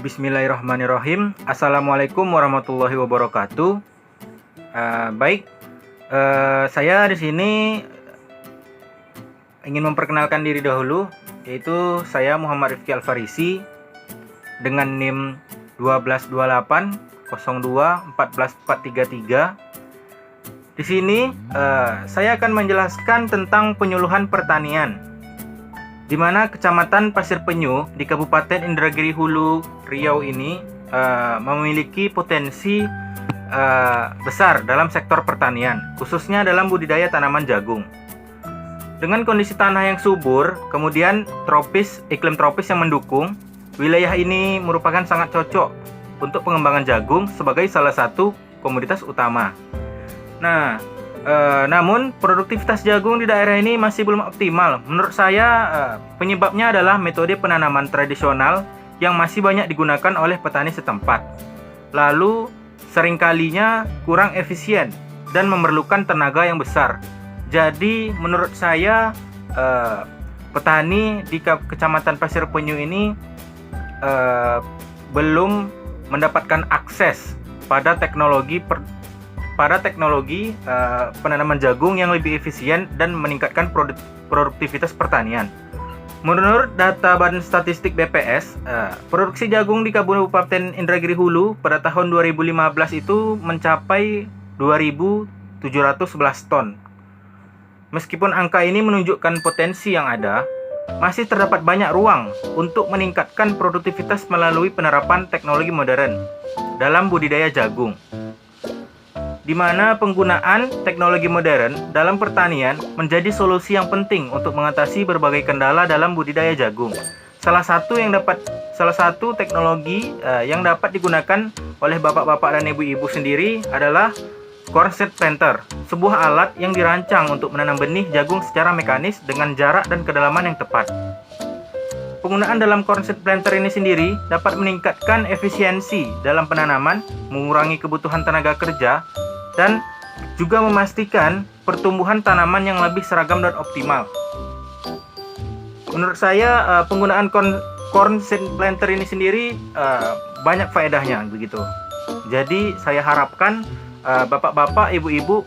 Bismillahirrahmanirrahim. Assalamualaikum warahmatullahi wabarakatuh. Baik, saya di sini ingin memperkenalkan diri dahulu, yaitu saya Muhammad Rifki Alfarisi dengan NIM 12280241433. Di sini saya akan menjelaskan tentang penyuluhan pertanian, di mana Kecamatan Pasir Penyu di Kabupaten Indragiri Hulu, Riau ini memiliki potensi besar dalam sektor pertanian, khususnya dalam budidaya tanaman jagung. Dengan kondisi tanah yang subur, kemudian iklim tropis yang mendukung, wilayah ini merupakan sangat cocok untuk pengembangan jagung sebagai salah satu komoditas utama. Namun produktivitas jagung di daerah ini masih belum optimal. Menurut saya penyebabnya adalah metode penanaman tradisional yang masih banyak digunakan oleh petani setempat. Lalu seringkalinya kurang efisien dan memerlukan tenaga yang besar. Jadi menurut saya petani di Kecamatan Pasir Penyu ini belum mendapatkan akses pada teknologi penanaman jagung yang lebih efisien dan meningkatkan produktivitas pertanian. Menurut data Badan Statistik BPS, produksi jagung di Kabupaten Indragiri Hulu pada tahun 2015 itu mencapai 2.711 ton. Meskipun angka ini menunjukkan potensi yang ada, masih terdapat banyak ruang untuk meningkatkan produktivitas melalui penerapan teknologi modern dalam budidaya jagung, di mana penggunaan teknologi modern dalam pertanian menjadi solusi yang penting untuk mengatasi berbagai kendala dalam budidaya jagung. Salah satu teknologi yang dapat digunakan oleh bapak-bapak dan ibu-ibu sendiri adalah corn seed planter, sebuah alat yang dirancang untuk menanam benih jagung secara mekanis dengan jarak dan kedalaman yang tepat. Penggunaan dalam corn seed planter ini sendiri dapat meningkatkan efisiensi dalam penanaman, mengurangi kebutuhan tenaga kerja, dan juga memastikan pertumbuhan tanaman yang lebih seragam dan optimal. Menurut saya penggunaan corn seed planter ini sendiri banyak faedahnya begitu. Jadi saya harapkan bapak-bapak, ibu-ibu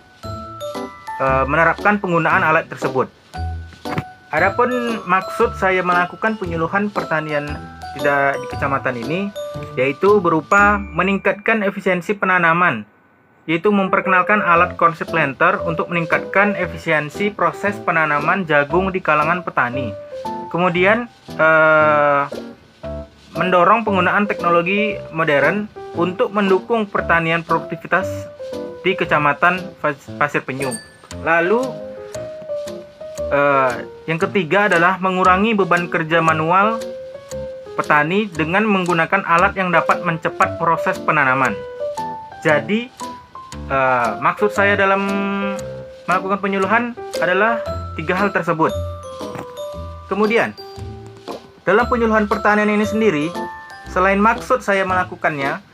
menerapkan penggunaan alat tersebut. Adapun maksud saya melakukan penyuluhan pertanian di kecamatan ini, yaitu berupa meningkatkan efisiensi penanaman, yaitu memperkenalkan alat corn seed planter untuk meningkatkan efisiensi proses penanaman jagung di kalangan petani. Kemudian mendorong penggunaan teknologi modern untuk mendukung pertanian produktivitas di Kecamatan Pasir Penyu. Lalu yang ketiga adalah mengurangi beban kerja manual petani dengan menggunakan alat yang dapat mencepat proses penanaman. Jadi maksud saya dalam melakukan penyuluhan adalah 3 hal tersebut. Kemudian dalam penyuluhan pertanian ini sendiri, selain maksud saya melakukannya,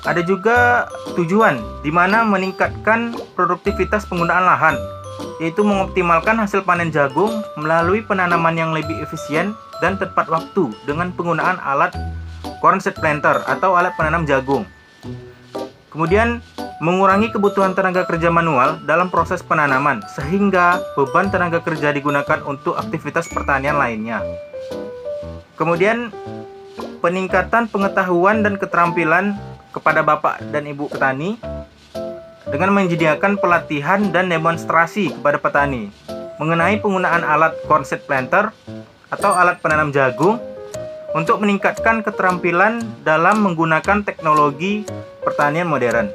ada juga tujuan di mana meningkatkan produktivitas penggunaan lahan, yaitu mengoptimalkan hasil panen jagung melalui penanaman yang lebih efisien dan tepat waktu dengan penggunaan alat corn seed planter atau alat penanam jagung. Kemudian mengurangi kebutuhan tenaga kerja manual dalam proses penanaman, sehingga beban tenaga kerja digunakan untuk aktivitas pertanian lainnya. Kemudian peningkatan pengetahuan dan keterampilan kepada bapak dan ibu petani dengan menyediakan pelatihan dan demonstrasi kepada petani mengenai penggunaan alat corn seed planter atau alat penanam jagung untuk meningkatkan keterampilan dalam menggunakan teknologi pertanian modern.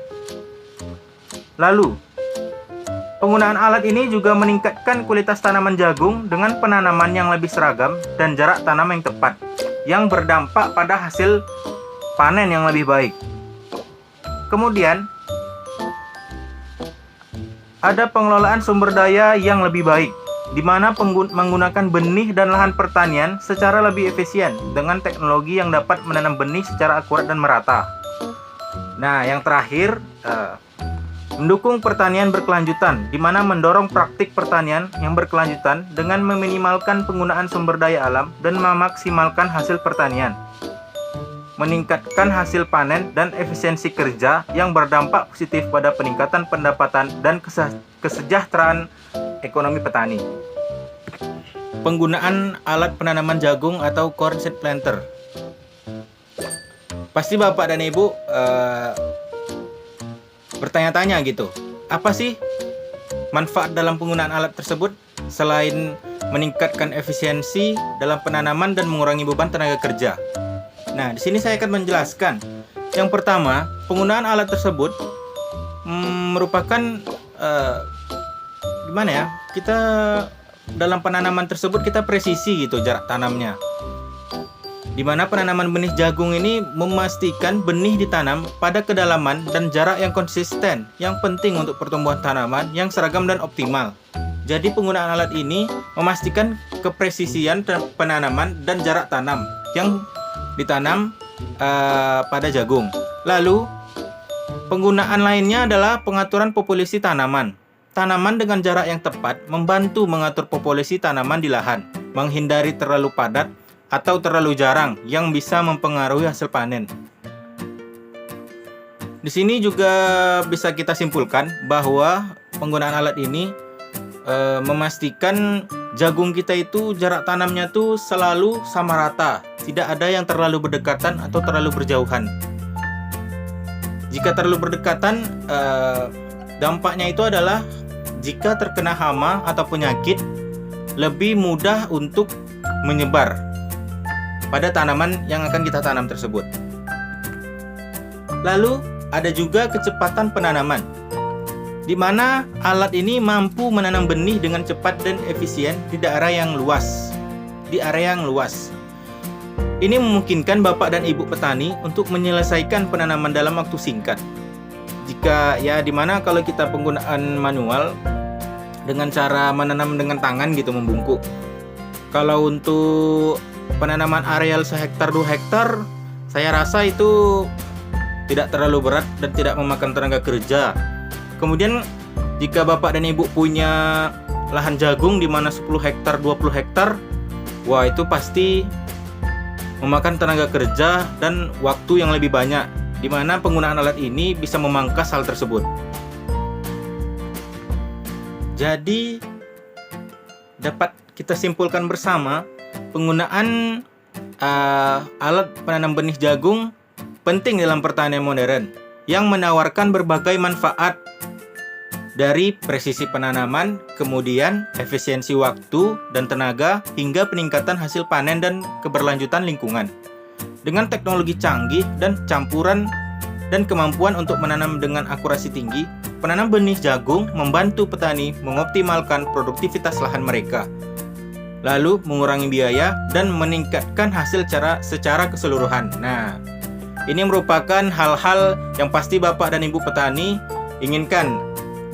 Lalu, penggunaan alat ini juga meningkatkan kualitas tanaman jagung dengan penanaman yang lebih seragam dan jarak tanam yang tepat, yang berdampak pada hasil panen yang lebih baik. Kemudian, ada pengelolaan sumber daya yang lebih baik, di mana menggunakan benih dan lahan pertanian secara lebih efisien dengan teknologi yang dapat menanam benih secara akurat dan merata. Nah, yang terakhir, mendukung pertanian berkelanjutan, di mana mendorong praktik pertanian yang berkelanjutan dengan meminimalkan penggunaan sumber daya alam dan memaksimalkan hasil pertanian. meningkatkan hasil panen dan efisiensi kerja yang berdampak positif pada peningkatan pendapatan dan kesejahteraan ekonomi petani. Penggunaan alat penanaman jagung atau corn seed planter. Pasti Bapak dan Ibu bertanya-tanya gitu, apa sih manfaat dalam penggunaan alat tersebut selain meningkatkan efisiensi dalam penanaman dan mengurangi beban tenaga kerja? Nah, di sini saya akan menjelaskan. Yang pertama, penggunaan alat tersebut merupakan gimana ya? Kita dalam penanaman tersebut kita presisi gitu jarak tanamnya. Di mana penanaman benih jagung ini memastikan benih ditanam pada kedalaman dan jarak yang konsisten, yang penting untuk pertumbuhan tanaman yang seragam dan optimal. Jadi penggunaan alat ini memastikan kepresisian penanaman dan jarak tanam yang ditanam pada jagung. Lalu penggunaan lainnya adalah pengaturan populasi tanaman. Tanaman dengan jarak yang tepat membantu mengatur populasi tanaman di lahan, menghindari terlalu padat atau terlalu jarang yang bisa mempengaruhi hasil panen. Di sini juga bisa kita simpulkan bahwa penggunaan alat ini memastikan jagung kita itu jarak tanamnya tuh selalu sama rata, tidak ada yang terlalu berdekatan atau terlalu berjauhan. Jika terlalu berdekatan, dampaknya itu adalah jika terkena hama atau penyakit, lebih mudah untuk menyebar pada tanaman yang akan kita tanam tersebut. Lalu ada juga kecepatan penanaman, di mana alat ini mampu menanam benih dengan cepat dan efisien di daerah yang luas. Ini memungkinkan Bapak dan Ibu petani untuk menyelesaikan penanaman dalam waktu singkat. Jika ya dimana kalau kita penggunaan manual dengan cara menanam dengan tangan gitu membungkuk. Kalau untuk penanaman areal 1 hektar 2 hektar, saya rasa itu tidak terlalu berat dan tidak memakan tenaga kerja. Kemudian jika Bapak dan Ibu punya lahan jagung di mana 10 hektar 20 hektar, wah itu pasti memakan tenaga kerja dan waktu yang lebih banyak, di mana penggunaan alat ini bisa memangkas hal tersebut. Jadi dapat kita simpulkan bersama, penggunaan alat penanam benih jagung penting dalam pertanian modern yang menawarkan berbagai manfaat dari presisi penanaman, kemudian efisiensi waktu dan tenaga, hingga peningkatan hasil panen dan keberlanjutan lingkungan. Dengan teknologi canggih dan campuran dan kemampuan untuk menanam dengan akurasi tinggi, penanam benih jagung membantu petani mengoptimalkan produktivitas lahan mereka, lalu mengurangi biaya dan meningkatkan hasil secara keseluruhan. Nah, ini merupakan hal-hal yang pasti Bapak dan Ibu petani inginkan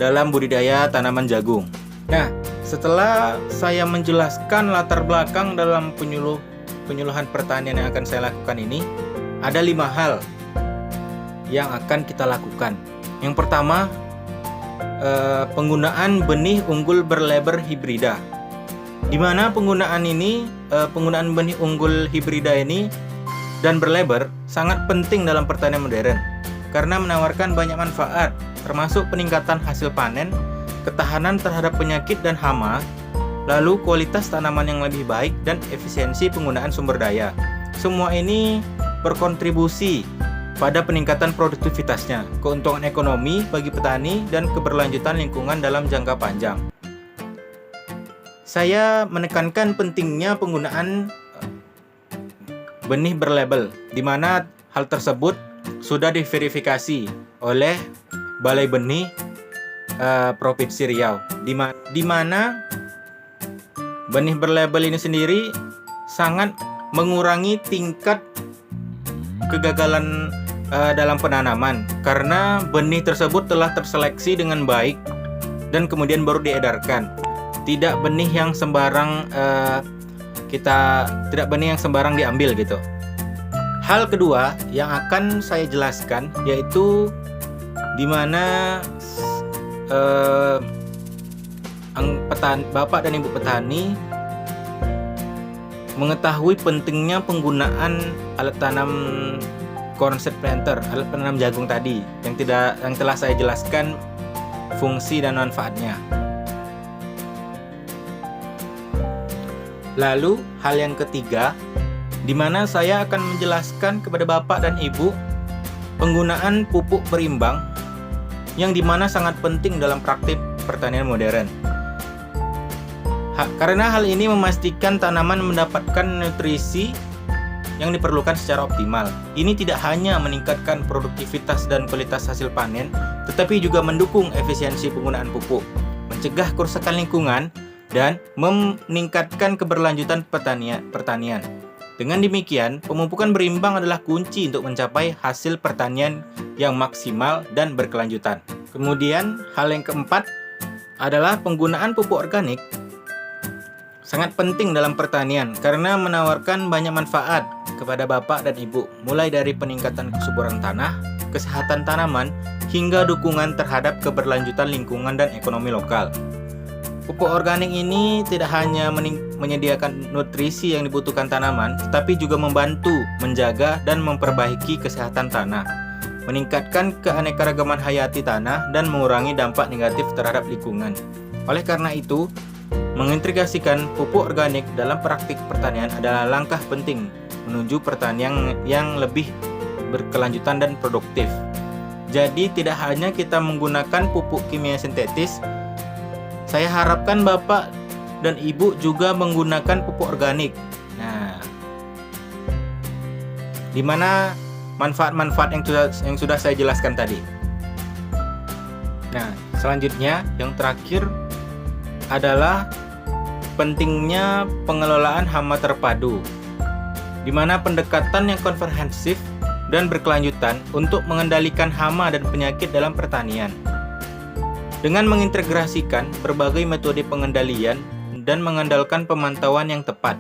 dalam budidaya tanaman jagung. Nah, setelah saya menjelaskan latar belakang dalam penyuluhan pertanian yang akan saya lakukan ini, ada 5 hal yang akan kita lakukan. Yang pertama, penggunaan benih unggul berlebar hibrida, di mana penggunaan benih unggul hibrida ini dan berlebar sangat penting dalam pertanian modern karena menawarkan banyak manfaat, termasuk peningkatan hasil panen, ketahanan terhadap penyakit dan hama, lalu kualitas tanaman yang lebih baik dan efisiensi penggunaan sumber daya. Semua ini berkontribusi pada peningkatan produktivitasnya, keuntungan ekonomi bagi petani, dan keberlanjutan lingkungan dalam jangka panjang. Saya menekankan pentingnya penggunaan benih berlabel, di mana hal tersebut sudah diverifikasi oleh Balai Benih Provinsi Riau, di mana benih berlabel ini sendiri sangat mengurangi tingkat kegagalan dalam penanaman karena benih tersebut telah terseleksi dengan baik dan kemudian baru diedarkan. Tidak benih yang sembarang diambil gitu. Hal kedua yang akan saya jelaskan yaitu di mana Bapak dan Ibu petani mengetahui pentingnya penggunaan alat tanam cornseed planter, alat penanam jagung tadi yang telah saya jelaskan fungsi dan manfaatnya. Lalu hal yang ketiga, di mana saya akan menjelaskan kepada Bapak dan Ibu penggunaan pupuk berimbang yang dimana sangat penting dalam praktik pertanian modern. Karena hal ini memastikan tanaman mendapatkan nutrisi yang diperlukan secara optimal. Ini tidak hanya meningkatkan produktivitas dan kualitas hasil panen, tetapi juga mendukung efisiensi penggunaan pupuk, mencegah kerusakan lingkungan, dan meningkatkan keberlanjutan pertanian. Dengan demikian, pemupukan berimbang adalah kunci untuk mencapai hasil pertanian yang maksimal dan berkelanjutan. Kemudian, hal yang keempat adalah penggunaan pupuk organik sangat penting dalam pertanian karena menawarkan banyak manfaat kepada Bapak dan Ibu, mulai dari peningkatan kesuburan tanah, kesehatan tanaman, hingga dukungan terhadap keberlanjutan lingkungan dan ekonomi lokal. Pupuk organik ini tidak hanya menyediakan nutrisi yang dibutuhkan tanaman, tetapi juga membantu menjaga dan memperbaiki kesehatan tanah, meningkatkan keanekaragaman hayati tanah, dan mengurangi dampak negatif terhadap lingkungan. Oleh karena itu, mengintegrasikan pupuk organik dalam praktik pertanian adalah langkah penting menuju pertanian yang lebih berkelanjutan dan produktif. Jadi tidak hanya kita menggunakan pupuk kimia sintetis, saya harapkan Bapak dan Ibu juga menggunakan pupuk organik. Nah, di mana manfaat-manfaat yang sudah saya jelaskan tadi. Nah, selanjutnya yang terakhir adalah pentingnya pengelolaan hama terpadu, di mana pendekatan yang komprehensif dan berkelanjutan untuk mengendalikan hama dan penyakit dalam pertanian. Dengan mengintegrasikan berbagai metode pengendalian dan mengandalkan pemantauan yang tepat.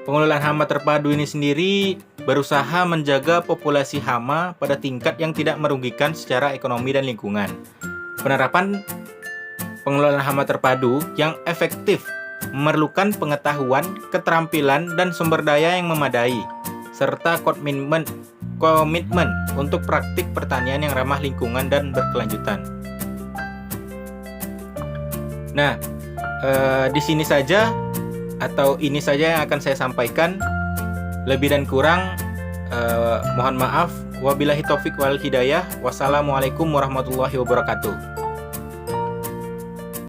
Pengelolaan hama terpadu ini sendiri berusaha menjaga populasi hama pada tingkat yang tidak merugikan secara ekonomi dan lingkungan. Penerapan pengelolaan hama terpadu yang efektif memerlukan pengetahuan, keterampilan, dan sumber daya yang memadai, serta komitmen untuk praktik pertanian yang ramah lingkungan dan berkelanjutan. Nah, di sini saja atau ini saja yang akan saya sampaikan. Lebih dan kurang, mohon maaf. Wabillahi taufik wal hidayah. Wassalamualaikum warahmatullahi wabarakatuh.